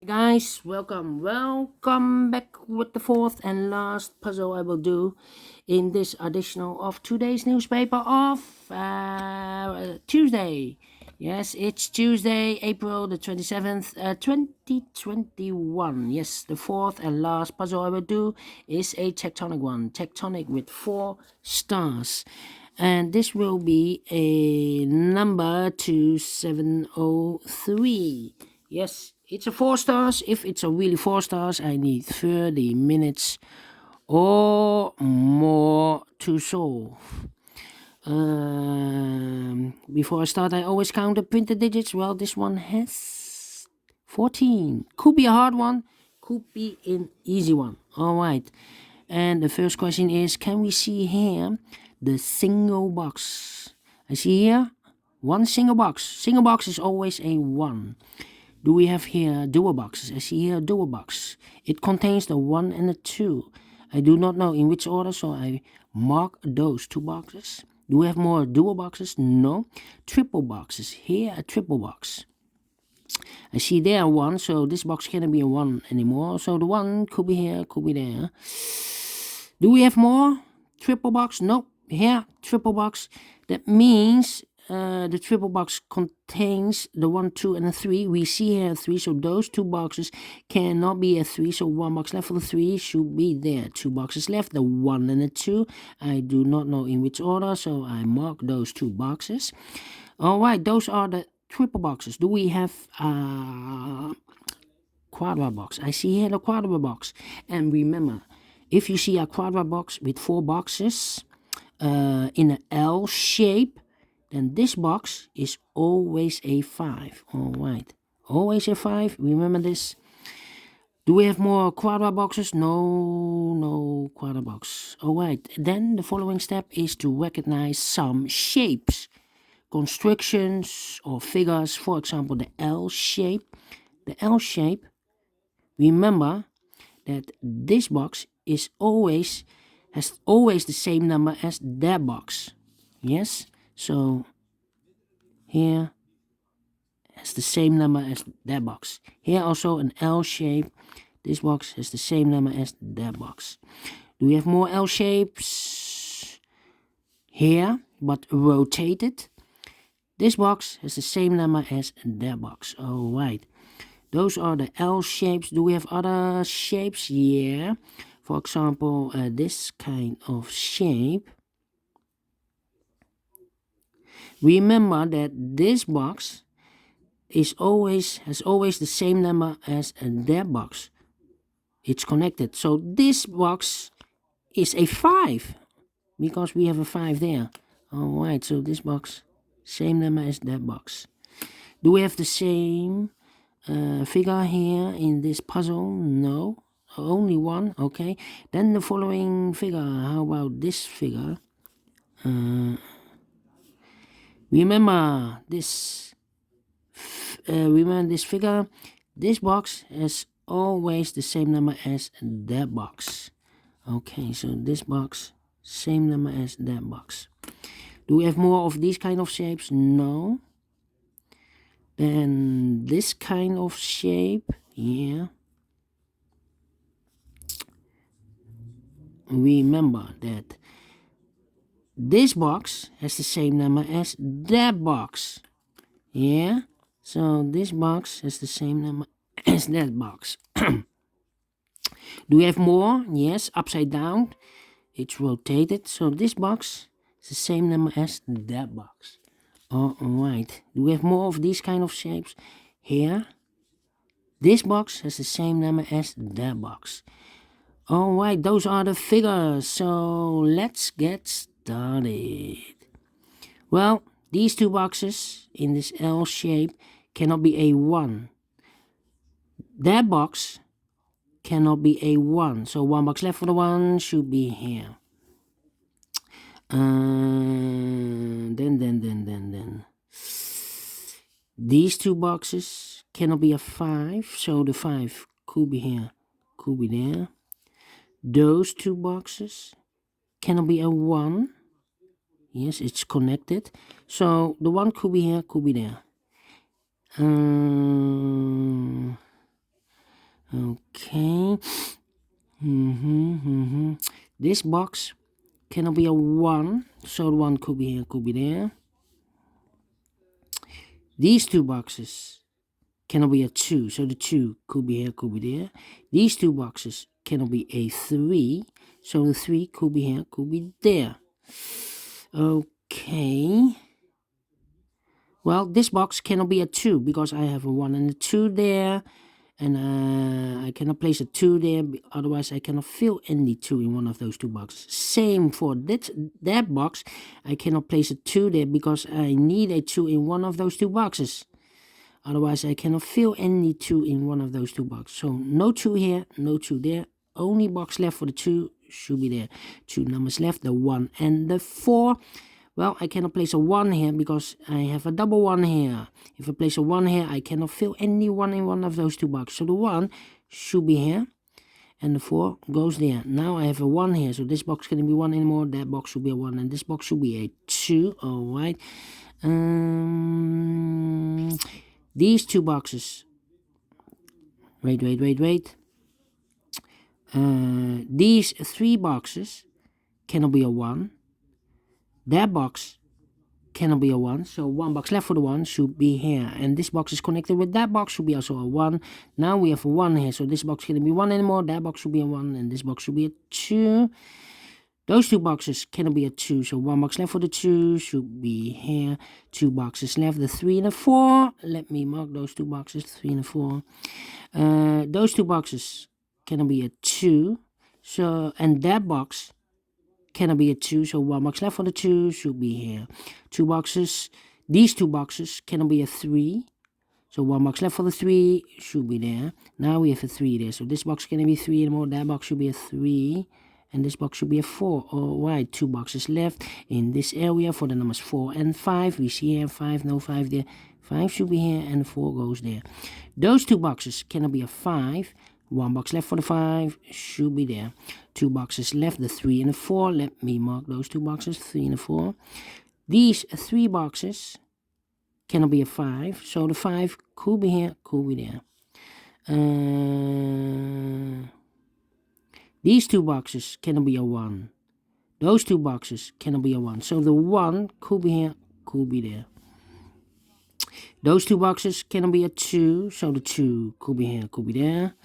guys, welcome back with the fourth and last puzzle I will do in this edition of today's newspaper of Tuesday. Yes, it's Tuesday, April the 27th, 2021. Yes, the fourth and last puzzle I will do is a tectonic one, tectonic with 4 stars. And this will be a number 2703. Yes, it's a 4 stars. If it's a really 4 stars, I need 30 minutes or more to solve. Before I start, I always count the printed digits. Well, this one has 14. Could be a hard one, could be an easy one. All right. And the first question is, can we see here the single box? I see here one single box. Single box is always a 1. Do we have here dual boxes? I see here a dual box. It contains the 1 and the 2. I do not know in which order, so I mark those 2 boxes. Do we have more dual boxes? No. Triple boxes. Here a triple box. I see there 1, so this box cannot be a 1 anymore. So the 1 could be here, could be there. Do we have more? Triple box? Nope. Here, triple box. That means the triple box contains the 1, 2, and a 3. We see here 3, so those 2 boxes cannot be a 3. So 1 box left for the 3 should be there. 2 boxes left, the 1 and the 2. I do not know in which order, so I mark those 2 boxes. All right, those are the triple boxes. Do we have quadra box? I see here the quadra box. And remember, if you see a quadra box with 4 boxes in an L shape, then this box is always a 5. All right, always a 5. Remember this. Do we have more quadra boxes? No quadra box. All right, then the following step is to recognize some shapes, constructions or figures. For example, the L shape. The L shape, remember that this box has always the same number as that box. Yes, so here has the same number as that box. Here also an L shape. This box has the same number as that box. Do we have more L shapes? Here, but rotated. This box has the same number as that box. All right. Those are the L shapes. Do we have other shapes? Yeah. For example, this kind of shape. Remember that this box has always the same number as that box. It's connected. So this box is a 5 because we have a 5 there. All right. So this box, same number as that box. Do we have the same figure here in this puzzle? No, only 1. Okay, then the following figure. How about this figure? Remember this figure. This box has always the same number as that box. Okay, so this box, same number as that box. Do we have more of these kind of shapes? No. Then this kind of shape, yeah. Remember that this box has the same number as that box. Yeah, so this box has the same number as that box. Do we have more? Yes, upside down. It's rotated, so this box is the same number as that box. All right. Do we have more of these kind of shapes? Here, this box has the same number as that box. All right, those are the figures. So let's get started. Well, these 2 boxes in this L shape cannot be a 1. That box cannot be a 1. So 1 box left for the 1 should be here. Then. These 2 boxes cannot be a 5. So the 5 could be here, could be there. Those 2 boxes cannot be a 1. Yes, it's connected. So the 1 could be here, could be there. Okay. This box cannot be a 1, so the 1 could be here, could be there. These two boxes cannot be a 2, so the 2 could be here, could be there. These two boxes cannot be a 3, so the 3 could be here, could be there. Okay. Well, this box cannot be a 2 because I have a 1 and a 2 there. And I cannot place a 2 there, otherwise I cannot fill any 2 in one of those two boxes. Same for that box, I cannot place a 2 there because I need a 2 in one of those two boxes. Otherwise I cannot fill any 2 in one of those two boxes. So no 2 here, no 2 there. Only box left for the 2 should be there. 2 numbers left, the 1 and the 4. Well, I cannot place a 1 here because I have a double 1 here. If I place a 1 here, I cannot fill any 1 in one of those two boxes. So the 1 should be here, and the 4 goes there. Now I have a 1 here, so this box cannot be 1 anymore. That box should be a 1, and this box should be a 2. Alright. These two boxes. Wait. These 3 boxes cannot be a 1. That box cannot be a 1, so 1 box left for the 1 should be here, and this box is connected with that box, should be also a 1. Now we have a 1 here, so this box cannot be 1 anymore. That box should be a 1, and this box should be a 2. Those two boxes cannot be a 2, so 1 box left for the 2 should be here. 2 boxes left, the 3 and the 4. Let me mark those two boxes, 3 and the 4. Those two boxes cannot be a 2, so, and that box cannot be a 2, so 1 box left for the 2 should be here. 2 boxes, these two boxes cannot be a 3, so 1 box left for the 3 should be there. Now we have a 3 there, so this box cannot be 3 anymore. That box should be a 3, and this box should be a 4. Alright, 2 boxes left in this area for the numbers 4 and 5. We see here 5, no 5 there. 5 should be here, and 4 goes there. Those two boxes cannot be a 5. 1 box left for the 5 should be there. 2 boxes left, the 3 and the 4. Let me mark those 2 boxes, 3 and the 4. These 3 boxes cannot be a 5, so the 5 could be here, could be there. These 2 boxes cannot be a 1. Those 2 boxes cannot be a 1, so the 1 could be here, could be there. Those 2 boxes cannot be a 2, so the 2 could be here, could be there.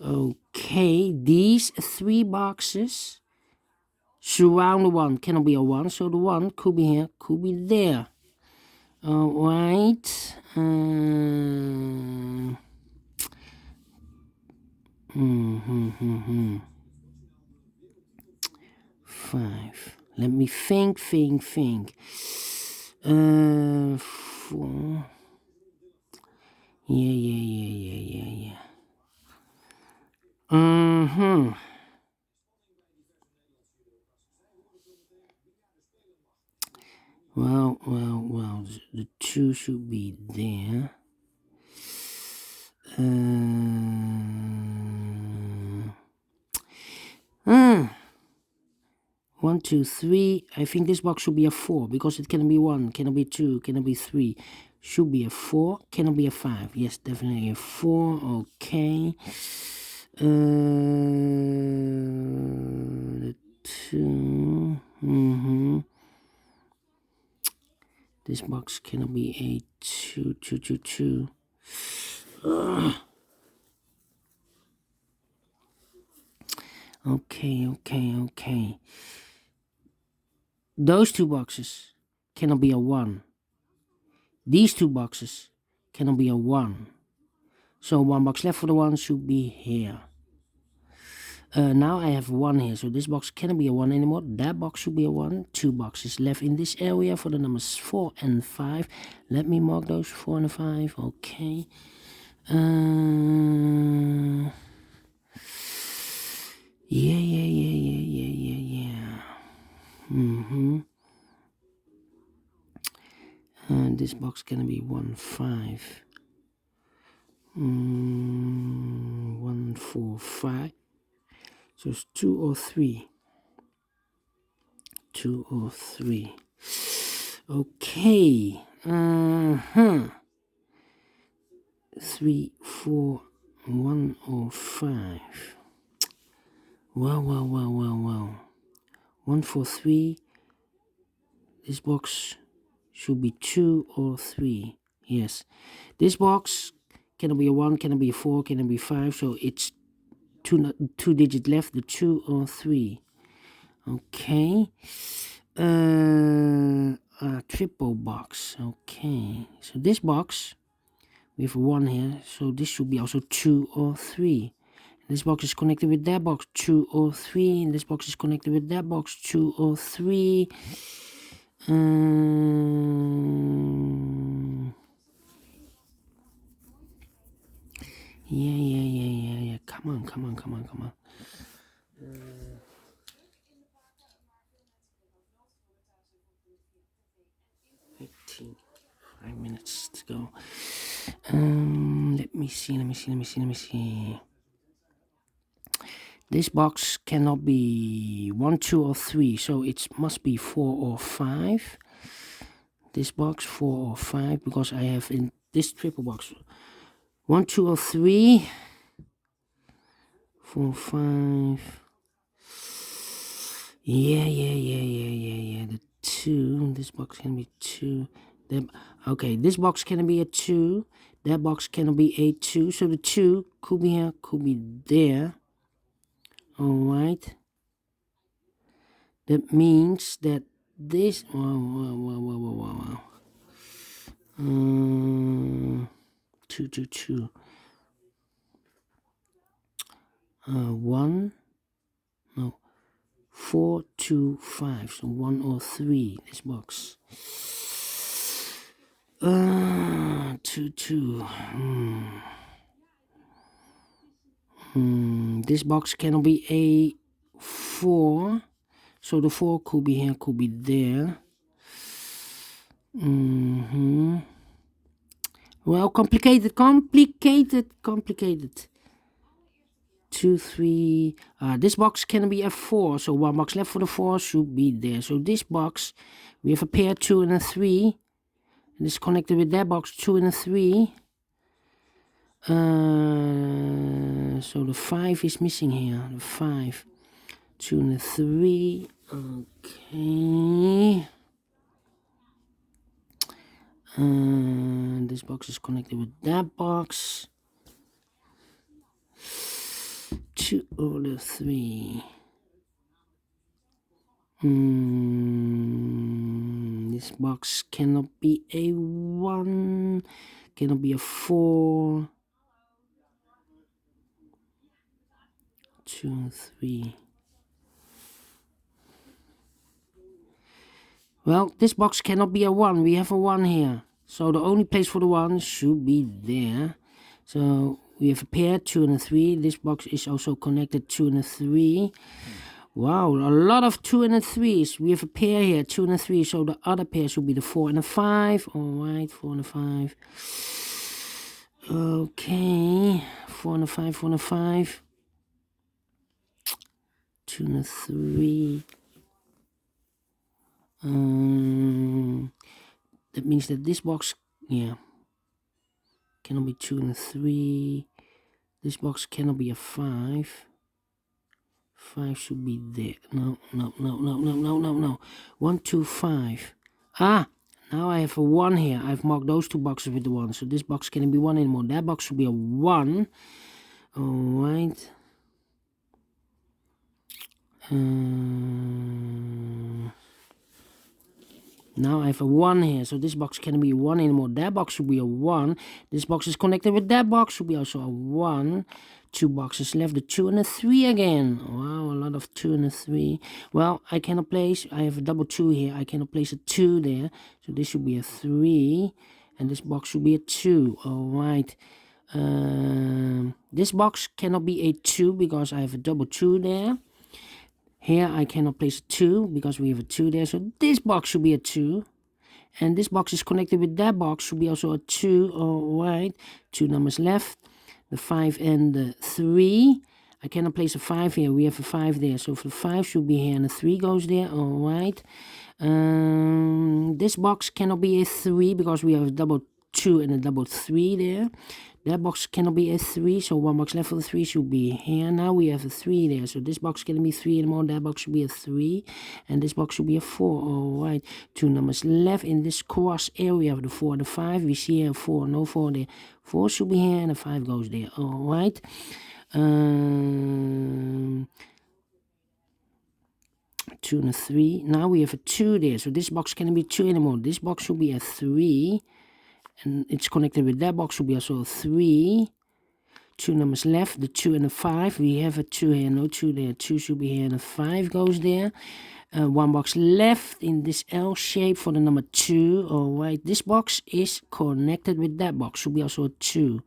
Okay, these 3 boxes surround the 1, cannot be a 1, so the 1 could be here, could be there. Alright. 5. Let me think. 4. Yeah. Well, the 2 should be there. 1, 2, 3. I think this box should be a 4 because it cannot be 1, cannot be 2, cannot be 3. Should be a 4, cannot be a 5. Yes, definitely a 4. Okay. The 2. This box cannot be a 2. Okay. Those 2 boxes cannot be a 1. These 2 boxes cannot be a 1. So 1 box left for the 1 should be here. Now I have 1 here, so this box cannot be a 1 anymore. That box should be a 1. 2 boxes left in this area for the numbers 4 and 5. Let me mark those 4 and 5. Okay. Yeah. And this box can be 1, 5. 1, 4, 5. So it's 2 or 3. 2 or 3. Okay. 3, 4. 1 or 5. Well. 1 for 3. This box should be 2 or 3. Yes. This box cannot be a 1, cannot be a 4, cannot be 5. So it's two digits left, the 2 or 3. Okay. A triple box. Okay. So this box, we have a 1 here. So this should be also 2 or 3. This box is connected with that box, 2 or 3. And this box is connected with that box, 2 or 3. Yeah. Come on. 18. 5 minutes to go. Let me see. This box cannot be 1, 2, or 3, so it must be 4 or 5. This box 4 or 5, because I have in this triple box 1, 2, or 3, 4, 5. Yeah. The 2. This box can be 2. Okay, this box cannot be a 2. That box cannot be a 2. So the 2 could be here, could be there. Alright. That means that this. Wow. 2. 1. No. 4, 2, 5. So 1 or 3. This box. 2. This box cannot be a 4. So the 4 could be here, could be there. Well, complicated. 2, 3. This box can be a 4. So 1 box left for the 4 should be there. So this box, we have a pair 2 and a 3. And it's connected with that box 2 and a 3. So the 5 is missing here. The 5, 2 and a 3. Okay. This box is connected with that box. 2 or the 3. This box cannot be a 1. Cannot be a 4. 2 and 3. Well, this box cannot be a 1. We have a 1 here. So the only place for the 1 should be there. So we have a pair 2 and a 3. This box is also connected 2 and a 3. Wow, a lot of 2 and a 3s. We have a pair here 2 and a 3. So the other pair should be the 4 and a 5. Alright, 4 and a 5. Okay, 4 and a 5, 4 and a 5. 2 and a 3. That means that this box, cannot be 2 and a 3. This box cannot be a 5. 5 should be there. No. 1, 2, 5. Now I have a 1 here. I've marked those 2 boxes with the 1. So this box cannot be 1 anymore. That box should be a 1. Alright. Now I have a 1 here, so this box can't be a 1 anymore. That box should be a 1. This box is connected with that box, should be also a 1. 2 boxes left, the 2 and a 3 again. Wow, a lot of 2 and a 3. Well, I cannot place, I have a double 2 here. I cannot place a 2 there. So this should be a 3. And this box should be a 2. Alright. This box cannot be a 2 because I have a double 2 there. Here I cannot place a 2 because we have a 2 there. So this box should be a 2. And this box is connected with that box. Should be also a 2. Alright. 2 numbers left. The 5 and the 3. I cannot place a 5 here. We have a 5 there. So the 5 should be here and the 3 goes there. Alright. This box cannot be a 3 because we have a double 2 and a double 3 there. That box cannot be a 3, so 1 box left for the 3 should be here. Now we have a 3 there, so this box cannot be 3 anymore. That box should be a 3, and this box should be a 4. Alright, 2 numbers left in this cross area of the 4 and the 5. We see here 4, no 4 there. 4 should be here, and the 5 goes there. Alright. 2 and a 3. Now we have a 2 there, so this box cannot be 2 anymore. This box should be a 3. And it's connected with that box, should be also a 3. 2 numbers left, the 2 and the 5. We have a 2 here, no 2 there. 2 should be here, and the 5 goes there. 1 box left in this L shape for the number 2. Alright, this box is connected with that box, should be also a 2.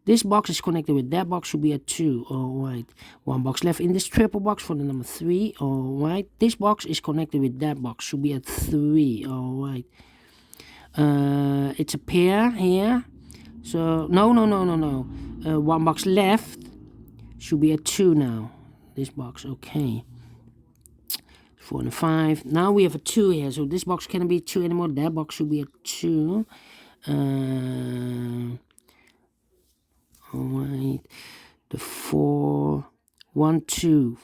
This box is connected with that box, should be a 2. Alright, 1 box left in this triple box for the number 3. Alright, this box is connected with that box, should be a 3. Alright. It's a pair here, so no. 1 box left should be a 2 now. This box, okay. 4 and a 5. Now we have a 2 here, so this box cannot be 2 anymore. That box should be a 2. Alright, the 4, 1, 2.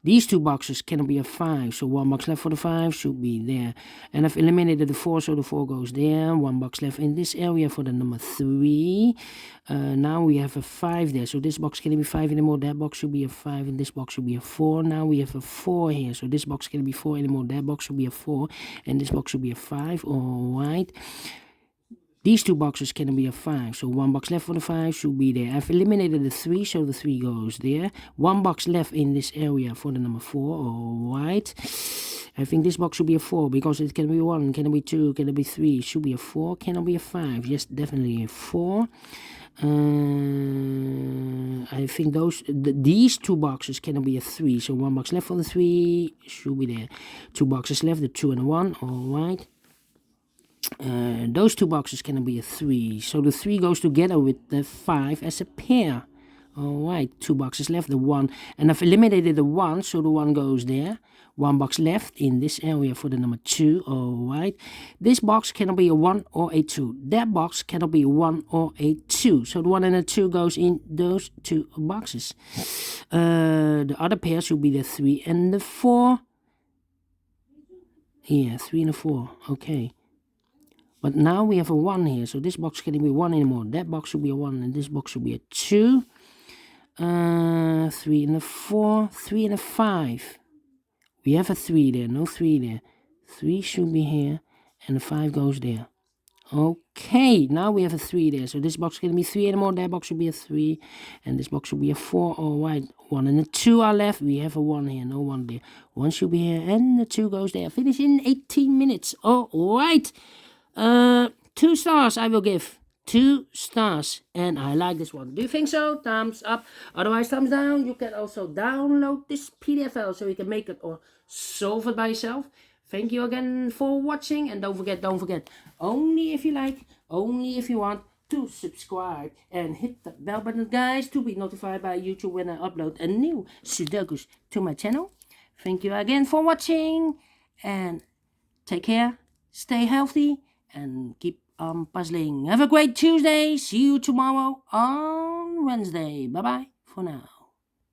These 2 boxes cannot be a 5, so 1 box left for the 5 should be there. And I've eliminated the 4, so the 4 goes there. 1 box left in this area for the number 3. Now we have a 5 there, so this box cannot be 5 anymore. That box should be a 5, and this box should be a 4. Now we have a 4 here, so this box cannot be 4 anymore. That box should be a 4, and this box should be a 5. Alright. These 2 boxes cannot be a 5, so 1 box left for the 5 should be there. I've eliminated the 3, so the 3 goes there. 1 box left in this area for the number 4. Alright. I think this box should be a 4, because it can be 1, can it be 2, can it be 3, should be a 4, cannot be a 5. Yes, definitely a 4. I think these 2 boxes cannot be a 3, so 1 box left for the 3 should be there. 2 boxes left, the 2 and the 1. Alright. Those 2 boxes cannot be a 3, so the 3 goes together with the 5 as a pair. Alright, 2 boxes left, the 1, and I've eliminated the 1, so the 1 goes there. 1 box left in this area for the number 2. Alright, this box cannot be a 1 or a 2. That box cannot be a 1 or a 2, so the 1 and the 2 goes in those 2 boxes. The other pair should be the 3 and the 4. Yeah, 3 and a 4, okay. But now we have a 1 here, so this box can't be 1 anymore. That box should be a 1, and this box should be a 2. 3 and a 4, 3 and a 5. We have a 3 there, no 3 there. 3 should be here, and the 5 goes there. Okay, now we have a 3 there, so this box can't be 3 anymore. That box should be a 3, and this box should be a 4. Alright, 1 and a 2 are left. We have a 1 here, no 1 there. 1 should be here, and the 2 goes there. Finish in 18 minutes. Alright. 2 stars I will give. 2 stars. And I like this one. Do you think so? Thumbs up. Otherwise, thumbs down. You can also download this PDF file so you can make it or solve it by yourself. Thank you again for watching. And don't forget, only if you like, only if you want, to subscribe and hit the bell button, guys, to be notified by YouTube when I upload a new Sudokus to my channel. Thank you again for watching. And take care. Stay healthy. And keep on puzzling. Have a great Tuesday. See you tomorrow on Wednesday. Bye-bye for now.